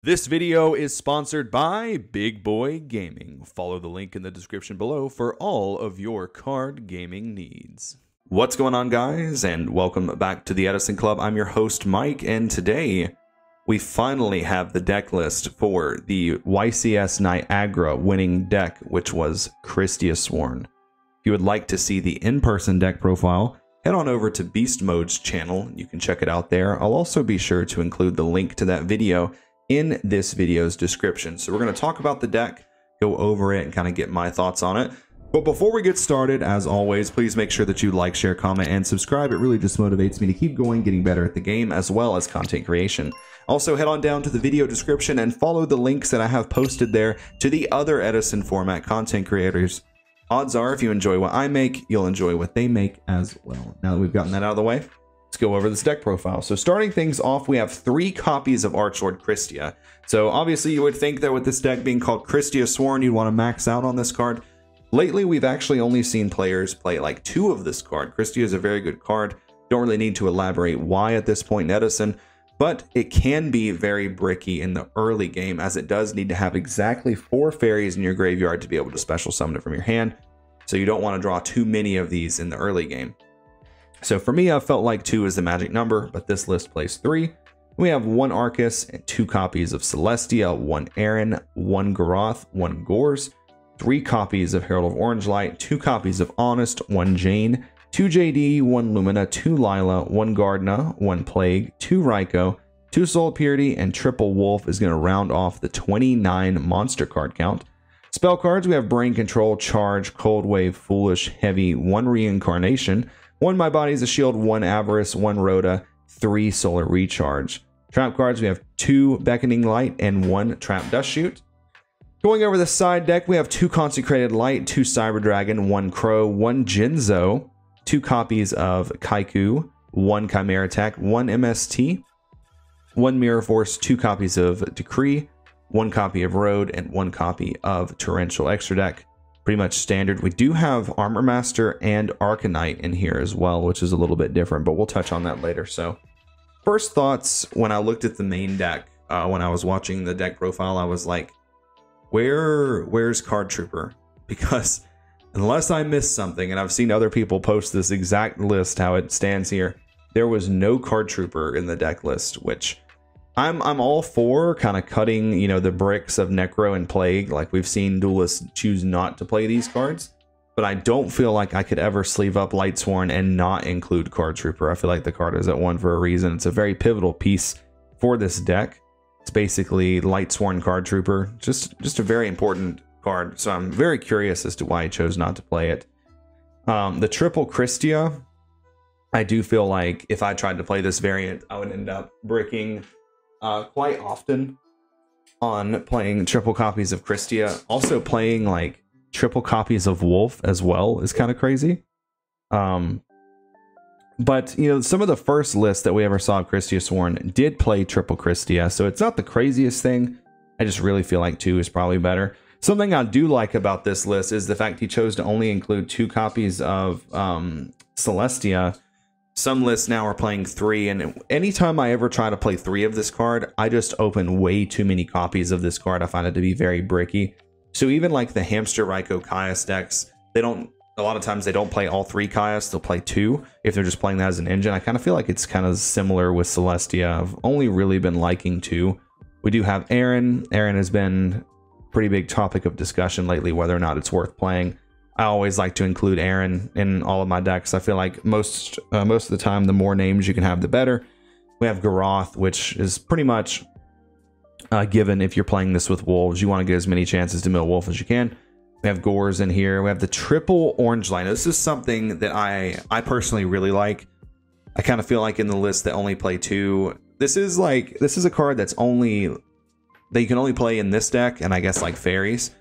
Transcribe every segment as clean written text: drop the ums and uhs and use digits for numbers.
This video is sponsored by Big Boy Gaming. Follow the link in the description below for all of your card gaming needs. What's going on, guys, and welcome back to the Edison Club. I'm your host, Mike, and today we finally have the deck list for the YCS Niagara winning deck, which was Kristya. If you would like to see the in-person deck profile, head on over to Beast Mode's channel. You can check it out there. I'll also be sure to include the link to that video in this video's description. So we're going to talk about the deck, go over it, and kind of get my thoughts on it. But before we get started, as always, please make sure that you like, share, comment, and subscribe. It really just motivates me to keep going, getting better at the game, as well as content creation. Also, head on down to the video description and follow the links that I have posted there to the other Edison format content creators. Odds are, if you enjoy what I make, you'll enjoy what they make as well. Now that we've gotten that out of the way, let's go over this deck profile. So starting things off, we have 3 copies of Archlord Kristya. So obviously you would think that with this deck being called Kristya, you'd want to max out on this card. Lately, we've actually only seen players play like 2 of this card. Kristya is a very good card. Don't really need to elaborate why at this point in Edison, but it can be very bricky in the early game, as it does need to have exactly 4 fairies in your graveyard to be able to special summon it from your hand. So you don't want to draw too many of these in the early game. So for me, I felt like 2 is the magic number, but this list plays 3. We have 1 Arcus and 2 copies of Celestia, 1 Aaron, 1 Garoth, 1 Gors, 3 copies of Herald of Orange Light, 2 copies of Honest, 1 Jane, 2 JD, 1 Lumina, 2 Lila, 1 Gardna, 1 Plague, 2 Raikou, 2 Soul Purity, and Triple Wolf is going to round off the 29 monster card count. Spell cards, we have Brain Control, Charge, Cold Wave, Foolish, Heavy, 1 Reincarnation, 1 My Body's a Shield, 1 Avarice, 1 Rhoda, 3 Solar Recharge. Trap cards, we have 2 Beckoning Light and 1 Trap Dust Shoot. Going over the side deck, we have 2 Consecrated Light, 2 Cyber Dragon, 1 Crow, 1 Jinzo, 2 copies of Kaiku, 1 Chimera Attack, 1 MST, 1 Mirror Force, 2 copies of Decree, 1 copy of Road, and 1 copy of Torrential Extra Deck. Pretty much standard. We do have Armor Master and Arcanite in here as well, which is a little bit different, but we'll touch on that later. So first thoughts when I looked at the main deck, when I was watching the deck profile, I was like, where's Card Trooper? Because unless I missed something, and I've seen other people post this exact list, how it stands here, there was no Card Trooper in the deck list, which I'm all for kind of cutting, you know, the bricks of Necro and Plague. Like we've seen duelists choose not to play these cards, but I don't feel like I could ever sleeve up Lightsworn and not include Card Trooper. I feel like the card is at 1 for a reason. It's a very pivotal piece for this deck. It's basically Lightsworn Card Trooper, just a very important card. So I'm very curious as to why I chose not to play it. The triple Kristya, I do feel like if I tried to play this variant, I would end up bricking quite often on playing triple copies of Kristya. Also playing like triple copies of Wolf as well is kind of crazy. But you know, some of the first lists that we ever saw of Kristya did play triple Kristya, so it's not the craziest thing. I just really feel like 2 is probably better. Something I do like about this list is the fact he chose to only include 2 copies of Celestia. Some lists now are playing 3, and anytime I ever try to play 3 of this card, I just open way too many copies of this card. I find it to be very bricky. So even like the Hamster Raikou Caius decks, a lot of times they don't play all 3 Caius, they'll play 2 if they're just playing that as an engine. I kind of feel like it's kind of similar with Celestia. I've only really been liking 2. We do have Aaron. Aaron has been a pretty big topic of discussion lately, whether or not it's worth playing. I always like to include Aaron in all of my decks. I feel like most of the time, the more names you can have, the better. We have Garoth, which is pretty much given if you're playing this with Wolves. You want to get as many chances to mill Wolf as you can. We have Gors in here. We have the triple Orange Light. This is something that I personally really like. I kind of feel like in the list that only play 2, this is a card that you can only play in this deck, and I guess like fairies.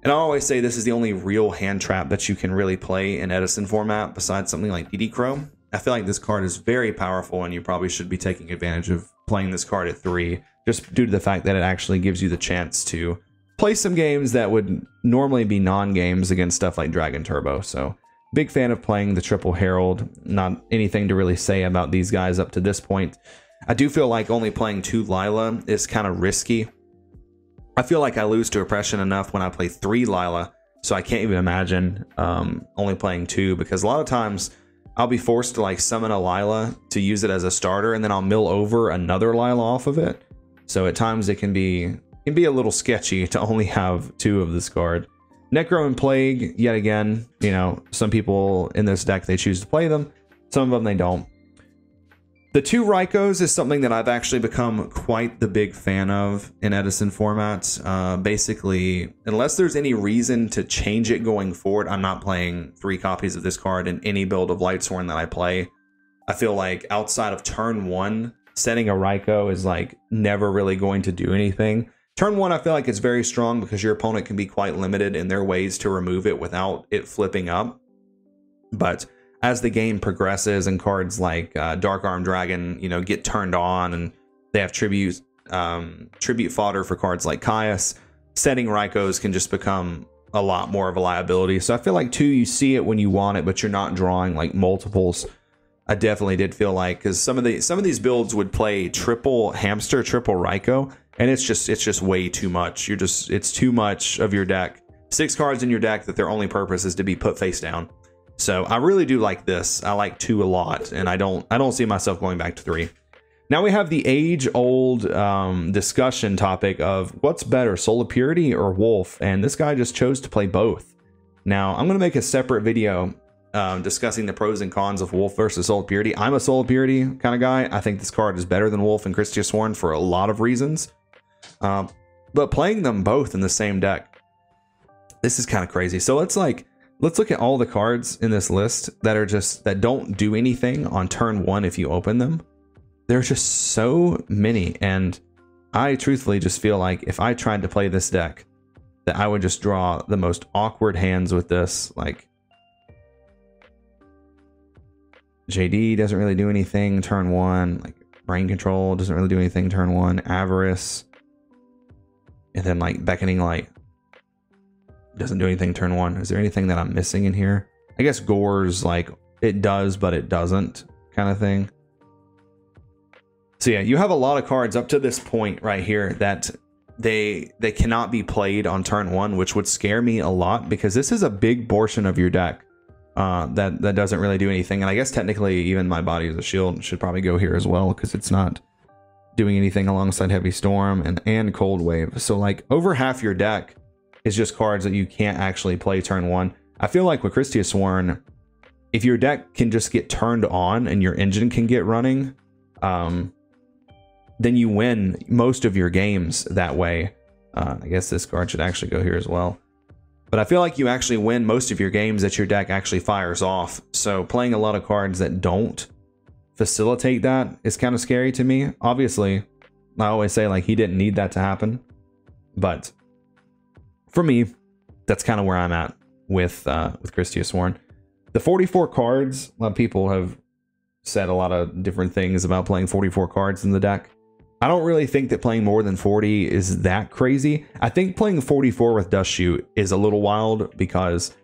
And I always say this is the only real hand trap that you can really play in Edison format besides something like DD Crow. I feel like this card is very powerful, and you probably should be taking advantage of playing this card at 3, just due to the fact that it actually gives you the chance to play some games that would normally be non-games against stuff like Dragon Turbo. So big fan of playing the triple Herald. Not anything to really say about these guys up to this point. I do feel like only playing 2 Lila is kind of risky. I feel like I lose to Oppression enough when I play 3 Lila, so I can't even imagine only playing 2, because a lot of times I'll be forced to like summon a Lila to use it as a starter, and then I'll mill over another Lila off of it. So at times it can be a little sketchy to only have 2 of this card. Necro and Plague, yet again, you know, some people in this deck, they choose to play them. Some of them they don't. The 2 Raikos is something that I've actually become quite the big fan of in Edison formats. Basically, unless there's any reason to change it going forward, I'm not playing 3 copies of this card in any build of Lightsworn that I play. I feel like outside of turn 1, setting a Raiko is like never really going to do anything. Turn 1, I feel like it's very strong because your opponent can be quite limited in their ways to remove it without it flipping up. But as the game progresses and cards like Dark Arm Dragon, you know, get turned on, and they have tribute fodder for cards like Caius, setting Raikos can just become a lot more of a liability. So I feel like 2, you see it when you want it, but you're not drawing like multiples. I definitely did feel like, because some of these builds would play triple Hamster, triple Raiko, and it's just way too much. It's too much of your deck. 6 cards in your deck that their only purpose is to be put face down. So I really do like this. I like 2 a lot, and I don't see myself going back to 3. Now we have the age-old discussion topic of what's better, Soul of Purity or Wolf, and this guy just chose to play both. Now I'm going to make a separate video discussing the pros and cons of Wolf versus Soul of Purity. I'm a Soul of Purity kind of guy. I think this card is better than Wolf and Kristya Sworn for a lot of reasons. But playing them both in the same deck, this is kind of crazy. So let's look at all the cards in this list that don't do anything on turn 1 if you open them. There's just so many, and I truthfully just feel like if I tried to play this deck, that I would just draw the most awkward hands with this. Like, JD doesn't really do anything turn 1. Like, Brain Control doesn't really do anything turn 1. Avarice, and then like Beckoning Light doesn't do anything turn 1. Is there anything that I'm missing in here? I guess Gore's like it does, but it doesn't kind of thing. So yeah, you have a lot of cards up to this point right here that they cannot be played on turn 1, which would scare me a lot, because this is a big portion of your deck that doesn't really do anything. And I guess technically even My Body as a Shield should probably go here as well, because it's not doing anything alongside Heavy Storm and Cold Wave. So like over half your deck is just cards that you can't actually play turn 1. I feel like with Kristya Sworn, if your deck can just get turned on and your engine can get running, then you win most of your games that way. I guess this card should actually go here as well. But I feel like you actually win most of your games that your deck actually fires off. So playing a lot of cards that don't facilitate that is kind of scary to me. Obviously, I always say like he didn't need that to happen, but for me, that's kind of where I'm at with Kristya Sworn. The 44 cards, a lot of people have said a lot of different things about playing 44 cards in the deck. I don't really think that playing more than 40 is that crazy. I think playing 44 with Dust Shoot is a little wild, because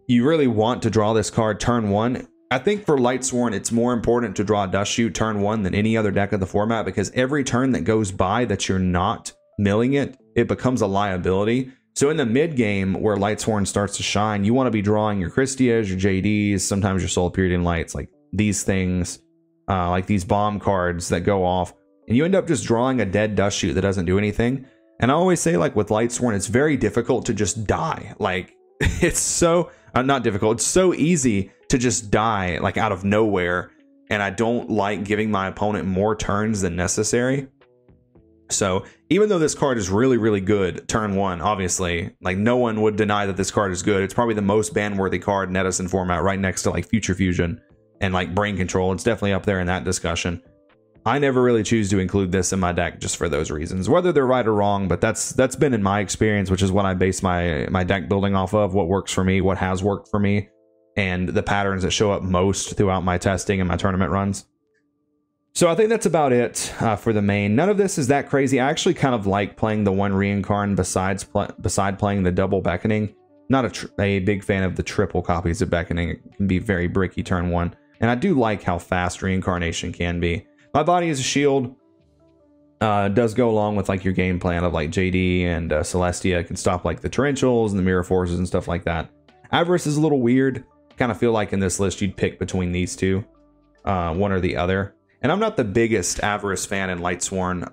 you really want to draw this card turn 1. I think for Lightsworn, it's more important to draw Dust Shoot turn 1 than any other deck of the format, because every turn that goes by that you're not milling it, it becomes a liability. So in the mid game where Lightsworn starts to shine, you want to be drawing your Kristyas, your JDs, sometimes your Soul of Purity and Lights, like these things, like these bomb cards that go off, and you end up just drawing a dead Dust Shoot that doesn't do anything. And I always say, like with Lightsworn, it's very difficult to just die. Like it's so not difficult, it's so easy to just die like out of nowhere, and I don't like giving my opponent more turns than necessary. So even though this card is really, really good turn 1, obviously, like no one would deny that this card is good. It's probably the most ban-worthy card in Edison format, right next to like Future Fusion and like Brain Control. It's definitely up there in that discussion. I never really choose to include this in my deck just for those reasons, whether they're right or wrong, but that's been in my experience, which is what I base my deck building off of, what works for me, what has worked for me, and the patterns that show up most throughout my testing and my tournament runs. So I think that's about it for the main. None of this is that crazy. I actually kind of like playing the 1 Reincarn beside playing the double Beckoning. Not a big fan of the triple copies of Beckoning. It can be very bricky turn 1. And I do like how fast Reincarnation can be. My body is a shield. Does go along with like your game plan of like JD and Celestia. Can stop like the torrentials and the mirror forces and stuff like that. Avarice is a little weird. Kind of feel like in this list you'd pick between these two, one or the other. And I'm not the biggest Avarice fan in Lightsworn.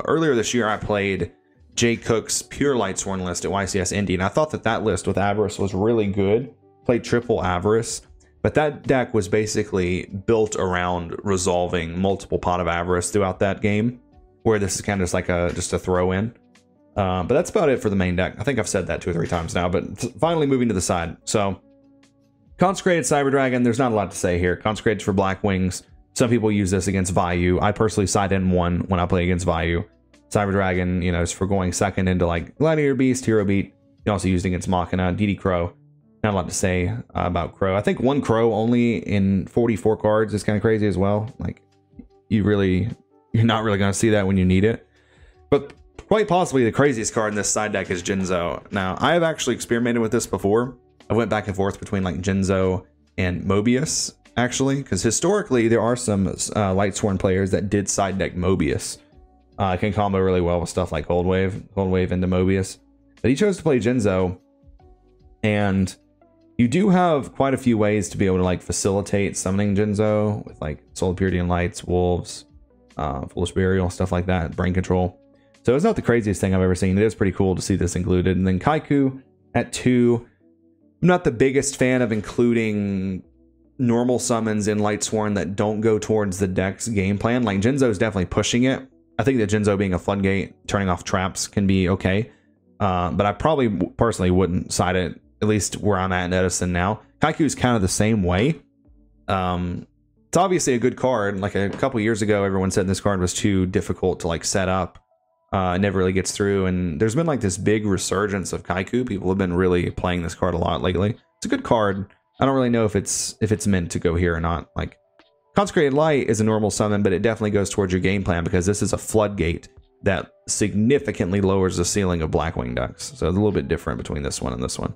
Earlier this year I played Jay Cook's pure Lightsworn list at YCS Indy, and I thought that that list with Avarice was really good. Played triple Avarice, but that deck was basically built around resolving multiple pot of Avarice throughout that game, where this is kind of just like just a throw in. But that's about it for the main deck. I think I've said that 2 or 3 times now, but finally moving to the side. So Consecrated Cyber Dragon, there's not a lot to say here. Consecrated for Black Wings. Some people use this against Vayu. I personally side in 1 when I play against Vayu. Cyber Dragon, you know, is for going second into like Gladiator Beast, Hero Beat. You also used against Machina, DD Crow. Not a lot to say about Crow. I think 1 Crow only in 44 cards is kind of crazy as well. Like, you're not really going to see that when you need it. But quite possibly the craziest card in this side deck is Jinzo. Now, I have actually experimented with this before. I went back and forth between like Jinzo and Mobius, actually, because historically there are some Lightsworn players that did side deck Mobius. Can combo really well with stuff like Cold Wave into Mobius. But he chose to play Jinzo, and you do have quite a few ways to be able to like facilitate summoning Jinzo with like Soul of Purity and Lights, Wolves, Foolish Burial, stuff like that, Brain Control. So it's not the craziest thing I've ever seen. It is pretty cool to see this included. And then Kaiku at 2. I'm not the biggest fan of including normal summons in Lightsworn that don't go towards the deck's game plan. Like Jinzo is definitely pushing it. I think that Jinzo being a floodgate, turning off traps can be okay. But I probably personally wouldn't side it, at least where I'm at in Edison now. Kaiku is kind of the same way. It's obviously a good card. Like a couple years ago, everyone said this card was too difficult to like set up. It never really gets through. And there's been like this big resurgence of Kaiku. People have been really playing this card a lot lately. It's a good card. I don't really know if it's meant to go here or not. Like Consecrated Light is a normal summon, but it definitely goes towards your game plan because this is a floodgate that significantly lowers the ceiling of Blackwing decks. So it's a little bit different between this one and this one.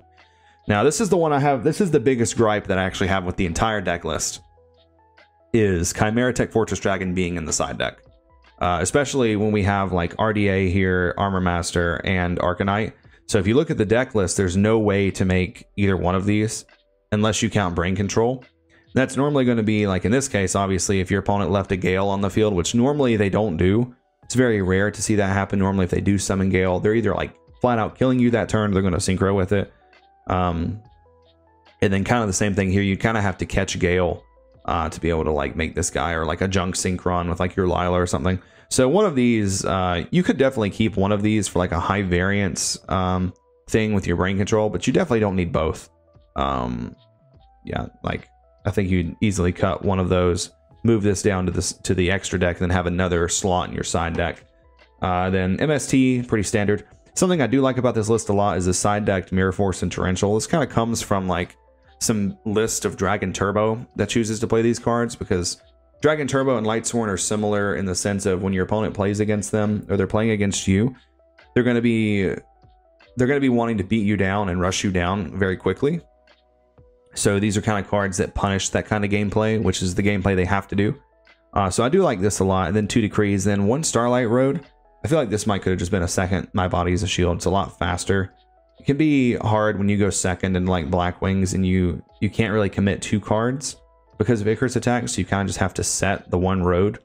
Now, this is the one I have. This is the biggest gripe that I actually have with the entire deck list, is Chimera Tech Fortress Dragon being in the side deck. Especially when we have like RDA here, Armor Master, and Arcanite. So if you look at the deck list, there's no way to make either one of these unless you count Brain Control. That's normally going to be, like in this case, obviously, if your opponent left a Gale on the field, which normally they don't do. It's very rare to see that happen. Normally, if they do summon Gale, they're either like flat out killing you that turn, or they're going to synchro with it. And then kind of the same thing here. You kind of have to catch Gale to be able to like make this guy, or like a Junk Synchron with like your Lila or something. So one of these, you could definitely keep one of these for like a high variance thing with your Brain Control, but you definitely don't need both. Yeah, like I think you'd easily cut one of those, move this down to the extra deck, and then have another slot in your side deck. Then MST, pretty standard. Something I do like about this list a lot is the side decked Mirror Force and Torrential. This kind of comes from like some list of Dragon Turbo that chooses to play these cards, because Dragon Turbo and Lightsworn are similar in the sense of when your opponent plays against them, or they're playing against you, they're going to be wanting to beat you down and rush you down very quickly. So these are kind of cards that punish that kind of gameplay, which is the gameplay they have to do. So I do like this a lot. And then 2 Decrees, then 1 Starlight Road. I feel like this might could have just been a second My Body is a Shield. It's a lot faster. It can be hard when you go second in like Black Wings and you can't really commit 2 cards because of Icarus attacks. So you kind of just have to set the 1 road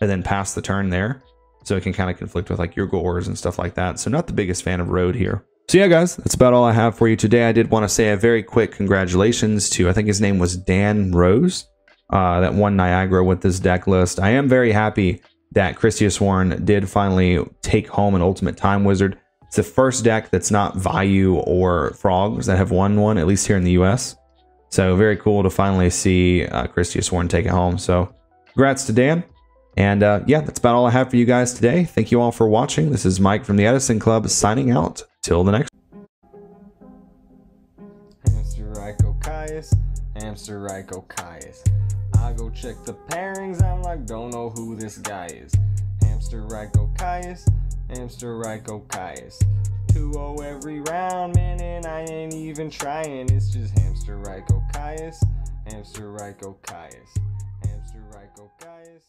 and then pass the turn there. So it can kind of conflict with like your Gores and stuff like that. So not the biggest fan of road here. So yeah, guys, that's about all I have for you today. I did want to say a very quick congratulations to, I think his name was Dan Rose, that won Niagara with this deck list. I am very happy that Kristya did finally take home an Ultimate Time Wizard. It's the first deck that's not Vayu or Frogs that have won one, at least here in the US. So very cool to finally see Kristya take it home. So congrats to Dan. And yeah, that's about all I have for you guys today. Thank you all for watching. This is Mike from the Edison Club signing out. Till the next. Hamster Ryko Caius, Hamster Ryko Caius. I go check the pairings, I'm like, don't know who this guy is. Hamster Ryko Caius, Hamster Ryko Caius. 2-0 every round, man, and I ain't even trying. It's just Hamster Ryko Caius, Hamster Ryko Caius, Hamster Ryko Caius.